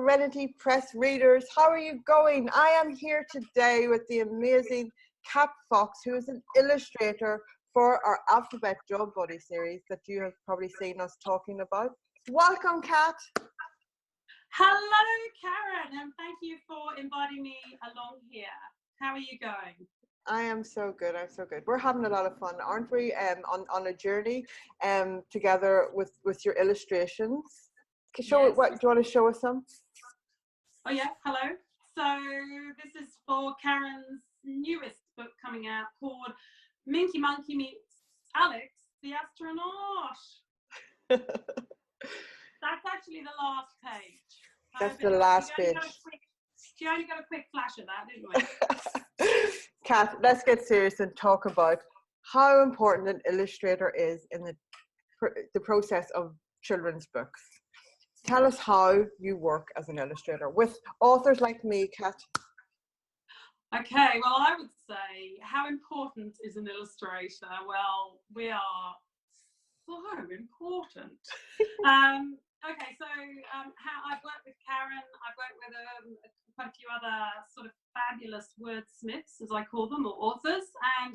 Serenity Press readers. How are you going? I am here today with the amazing Kat Fox, who is an illustrator for our Alphabet Job Buddy series that you have probably seen us talking about. Welcome, Kat. Hello, Karen, and thank you for inviting me along here. How are you going? I am so good. I'm so good. We're having a lot of fun, aren't we? On a journey together with your illustrations. Show it. What do you want to show us some? Oh yeah, hello. So this is for Karen's newest book coming out called Minky Monkey Meets Alex the Astronaut. That's actually the last page. That's the last page. She only got a quick flash of that, didn't we? Kat, let's get serious and talk about how important an illustrator is in the process of children's books. Tell us how you work as an illustrator with authors like me, Kat. Okay, well, I would say, how important is an illustrator? Well, we are so important. Okay, so how I've worked with Karen, I've worked with quite a few other sort of fabulous wordsmiths, as I call them, or authors, and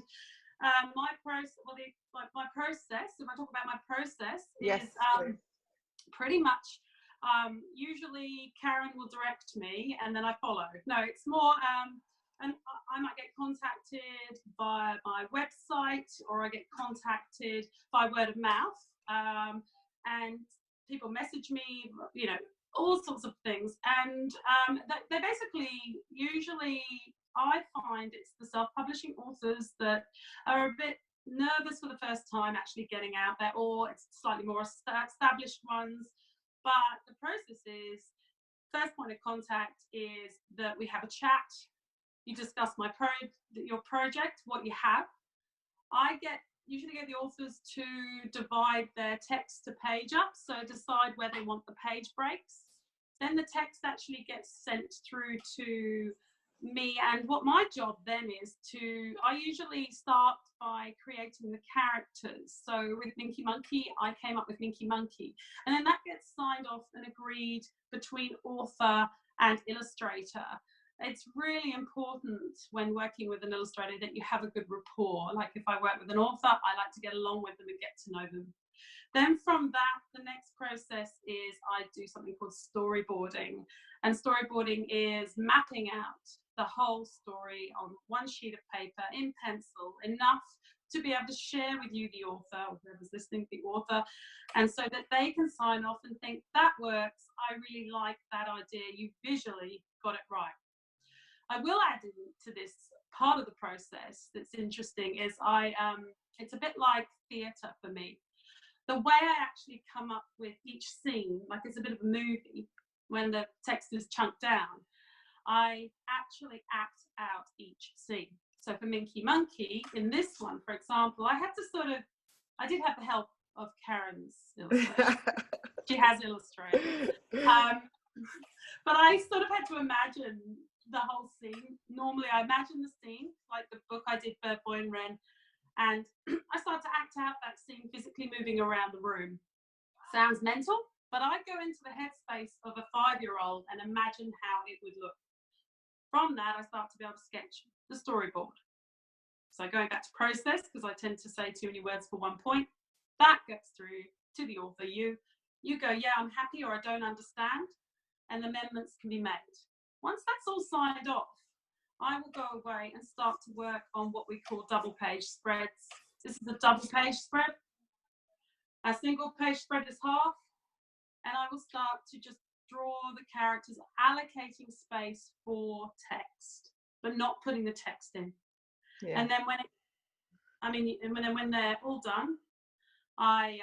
my process, if I talk about my process, yes, is pretty much, usually Karen will direct me and then I follow. No, it's more, and I might get contacted via my website, or I get contacted by word of mouth, and people message me, you know, all sorts of things. And they basically, usually I find it's the self-publishing authors that are a bit nervous for the first time actually getting out there, or it's slightly more established ones. But the process is, first point of contact is that we have a chat. You discuss your project, what you have. I usually get the authors to divide their text to page up, so decide where they want the page breaks. Then the text actually gets sent through to me, and what my job then is I usually start by creating the characters. So with Minky Monkey, I came up with Minky Monkey, and then that gets signed off and agreed between author and illustrator. It's really important when working with an illustrator that you have a good rapport. Like if I work with an author, I like to get along with them and get to know them. Then from that, the next process is I do something called storyboarding. And storyboarding is mapping out the whole story on one sheet of paper in pencil, enough to be able to share with you, the author, or whoever's listening, the author, and so that they can sign off and think, that works, I really like that idea, you visually got it right. I will add to this part of the process that's interesting is it's a bit like theatre for me. The way I actually come up with each scene, like it's a bit of a movie, when the text is chunked down, I actually act out each scene. So for Minky Monkey, in this one, for example, I did have the help of Karen's illustration. She has illustrated. But I sort of had to imagine the whole scene. Normally I imagine the scene, like the book I did for Boy and Wren, and I start to act out that scene physically moving around the room. Sounds mental, but I go into the headspace of a 5-year-old and imagine how it would look. From that, I start to be able to sketch the storyboard. So going back to process, because I tend to say too many words for one point, that gets through to the author. You go, yeah, I'm happy, or I don't understand, and amendments can be made. Once that's all signed off, I will go away and start to work on what we call double page spreads. This is a double page spread. A single page spread is half, and I will start to just draw the characters, allocating space for text, but not putting the text in. Yeah. And then when they're all done, I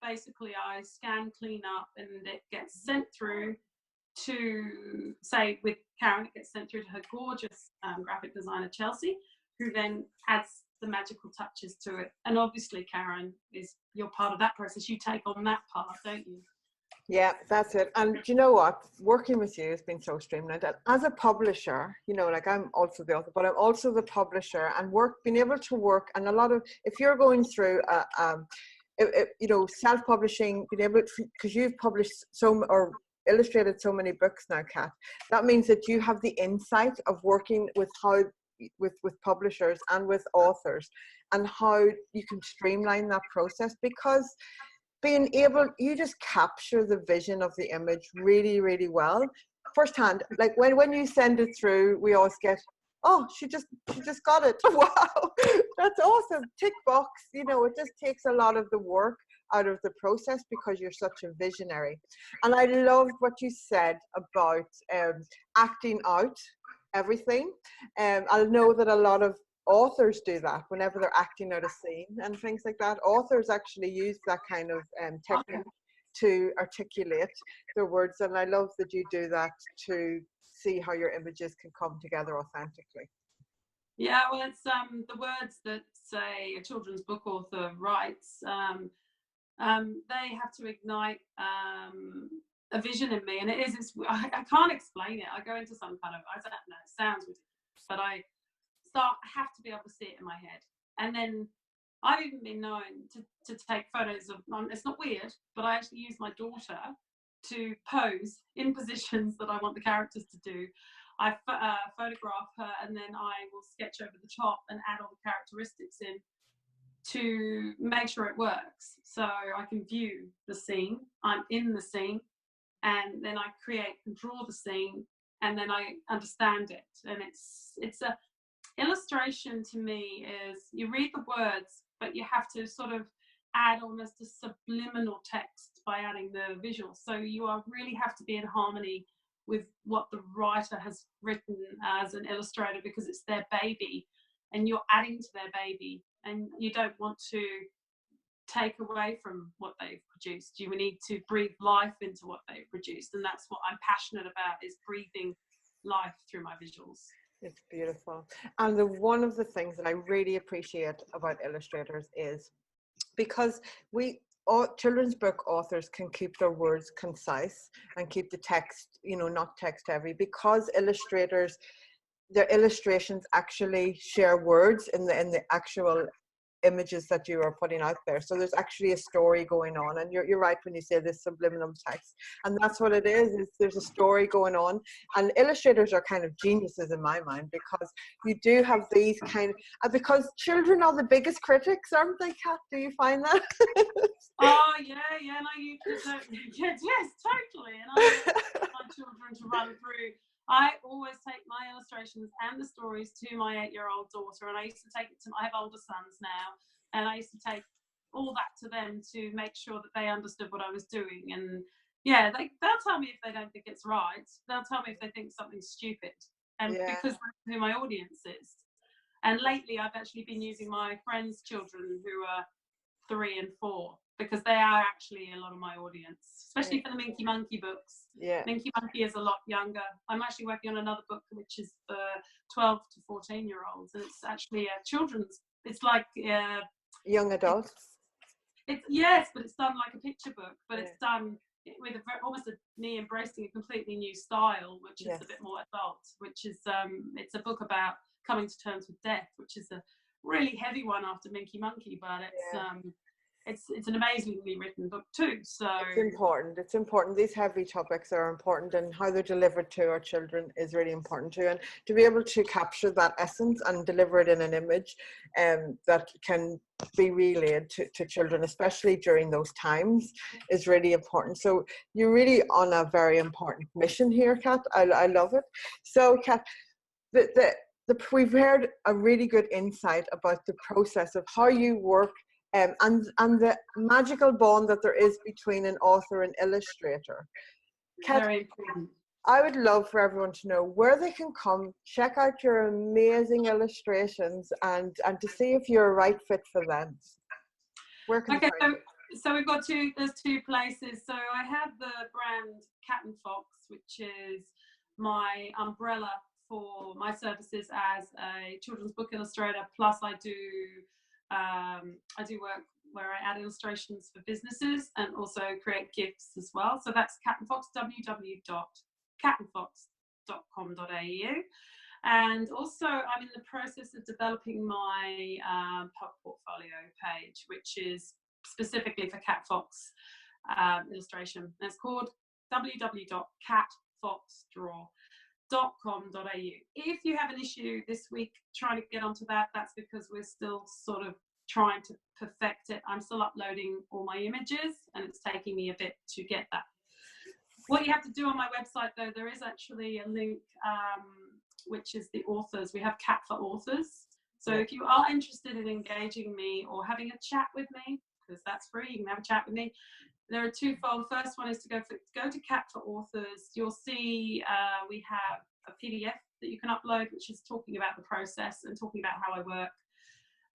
basically scan, clean up, and it gets sent through to, say, with Karen, it gets sent through to her gorgeous graphic designer, Chelsea, who then adds the magical touches to it. And obviously, Karen, you're part of that process. You take on that part, don't you? Yeah, that's it. And do you know what? Working with you has been so streamlined. And as a publisher, you know, like I'm also the author, but I'm also the publisher, and being able to work, and a lot of, if you're going through you know, self-publishing, being able to, because you've published or illustrated so many books now, Kat, that means that you have the insight of working with how with publishers and with authors, and how you can streamline that process, because being able, you just capture the vision of the image really, really well firsthand. Like when you send it through, we always get, oh, she just got it. Wow, that's awesome. Tick box. You know, it just takes a lot of the work out of the process because you're such a visionary. And I loved what you said about acting out everything. I know that a lot of authors do that whenever they're acting out a scene and things like that. Authors actually use that kind of technique to articulate their words, and I love that you do that to see how your images can come together authentically. Yeah, well, it's the words that, say, a children's book author writes, they have to ignite a vision in me, and I can't explain it. I go into some kind of, I don't know, it sounds ridiculous, but I have to be able to see it in my head. And then I've even been known to take photos of, it's not weird, but I actually use my daughter to pose in positions that I want the characters to do. I photograph her, and then I will sketch over the top and add all the characteristics in to make sure it works. So I can view the scene, I'm in the scene, and then I create and draw the scene, and then I understand it. And it's a illustration to me is, you read the words, but you have to sort of add almost a subliminal text by adding the visuals. So you really have to be in harmony with what the writer has written as an illustrator, because it's their baby and you're adding to their baby, and you don't want to take away from what they've produced. You need to breathe life into what they've produced, and that's what I'm passionate about, is breathing life through my visuals. It's beautiful. And one of the things that I really appreciate about illustrators is, because children's book authors can keep their words concise and keep the text, you know, not text heavy, because illustrators, their illustrations actually share words in the actual images that you are putting out there. So there's actually a story going on, and you're right when you say this subliminal text, and that's what it is there's a story going on. And illustrators are kind of geniuses in my mind, because you do have these kind of, because children are the biggest critics, aren't they, Kat? Do you find that? Oh yeah, no, yes, totally. And I want my children to run through. I always take my illustrations and the stories to my 8-year-old daughter, and I used to take it to, I have older sons now, and I used to take all that to them to make sure that they understood what I was doing. And yeah, they'll tell me if they don't think it's right. They'll tell me if they think something's stupid, and because that's who my audience is. And lately, I've actually been using my friends' children who are 3 and 4, because they are actually a lot of my audience, especially for the Minky Monkey books. Yeah. Minky Monkey is a lot younger. I'm actually working on another book which is for 12 to 14-year-olds, and it's actually a children's. It's like young adults. It's yes, but it's done like a picture book, but it's done with almost me embracing a completely new style, which is a bit more adult. Which is it's a book about coming to terms with death, which is a really heavy one after Minky Monkey, but it's an amazingly written book too. So it's important. These heavy topics are important, and how they're delivered to our children is really important too. And to be able to capture that essence and deliver it in an image that can be relayed to children, especially during those times, is really important. So you're really on a very important mission here, Kat. I love it. So Kat, we've heard a really good insight about the process of how you work, and the magical bond that there is between an author and illustrator. Kat, very important. I would love for everyone to know where they can come, check out your amazing illustrations, and to see if you're a right fit for them. Where can okay, so we've got there's 2 places. So I have the brand Cat and Fox, which is my umbrella for my services as a children's book illustrator. Plus I do work where I add illustrations for businesses and also create gifts as well. So that's Cat and Fox, www.catandfox.com.au. And also I'm in the process of developing my portfolio page, which is specifically for Cat Fox illustration. And it's called www.catfoxdraw.com.au. If you have an issue this week trying to get onto that, that's because we're still sort of trying to perfect it. I'm still uploading all my images and it's taking me a bit to get that. What you have to do on my website, though, there is actually a link, which is the authors. We have Cat for Authors. So if you are interested in engaging me or having a chat with me, because that's free, you can have a chat with me. There are twofold. First one is to go to Cat for Authors. You'll see we have a PDF that you can upload, which is talking about the process and talking about how I work.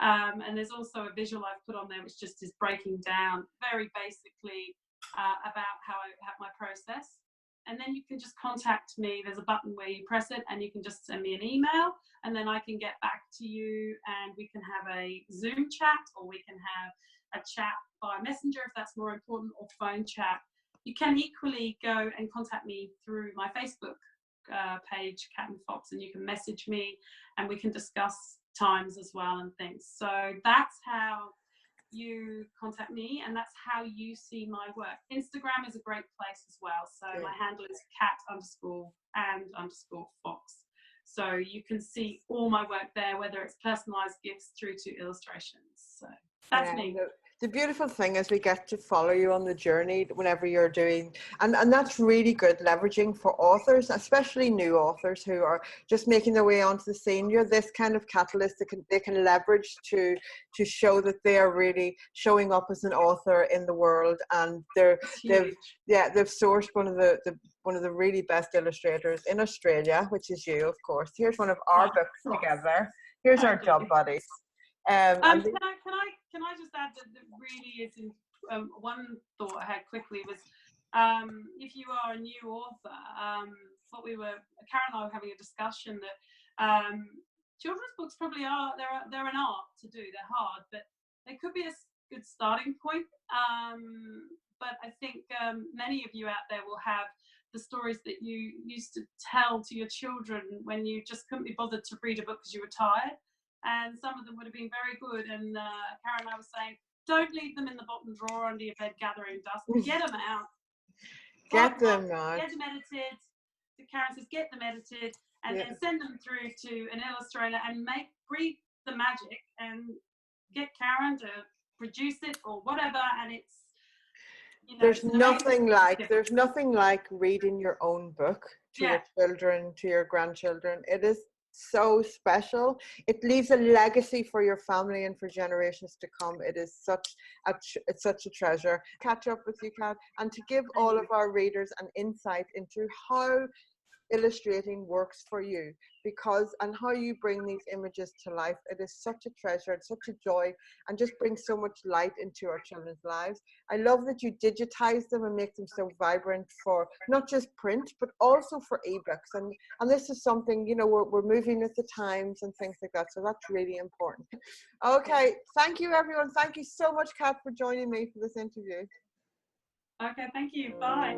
And there's also a visual I've put on there, which just is breaking down very basically about how I have my process. And then you can just contact me. There's a button where you press it and you can just send me an email, and then I can get back to you and we can have a Zoom chat, or we can have a chat via Messenger if that's more important, or phone chat. You can equally go and contact me through my Facebook page, Cat and Fox, and you can message me and we can discuss times as well and things. So that's how you contact me, and that's how you see my work. Instagram is a great place as well. So my handle is cat_and_fox. So you can see all my work there, whether it's personalized gifts through to illustrations. So that's me. The beautiful thing is we get to follow you on the journey whenever you're doing, and that's really good leveraging for authors, especially new authors who are just making their way onto the scene. You're this kind of catalyst that they can leverage to show that they are really showing up as an author in the world, and they've sourced one of the really best illustrators in Australia, which is you, of course. Here's one of our books together. Here's our job buddies. Can I just add that really is one thought I had quickly was if you are a new author, Karen and I were having a discussion that children's books probably they're an art to do. They're hard, but they could be a good starting point. But I think many of you out there will have the stories that you used to tell to your children when you just couldn't be bothered to read a book because you were tired. And some of them would have been very good. And Karen and I were saying, don't leave them in the bottom drawer under your bed gathering dust. Get them out. Get them out. Get them edited. So Karen says, get them edited, and then send them through to an illustrator and breathe the magic and get Karen to produce it or whatever. And it's, there's nothing like reading your own book to your children, to your grandchildren. It is so special. It leaves a legacy for your family and for generations to come. It is such a treasure. Catch up with you, Kat, and to give all of our readers an insight into how illustrating works for you, and how you bring these images to life. It is such a treasure, it's such a joy, and just brings so much light into our children's lives. I love that you digitize them and make them so vibrant for not just print but also for ebooks, and this is something, we're moving with the times and things like that, so that's really important. Okay, thank you everyone. Thank you so much, Kat, for joining me for this interview. Okay, thank you. Bye.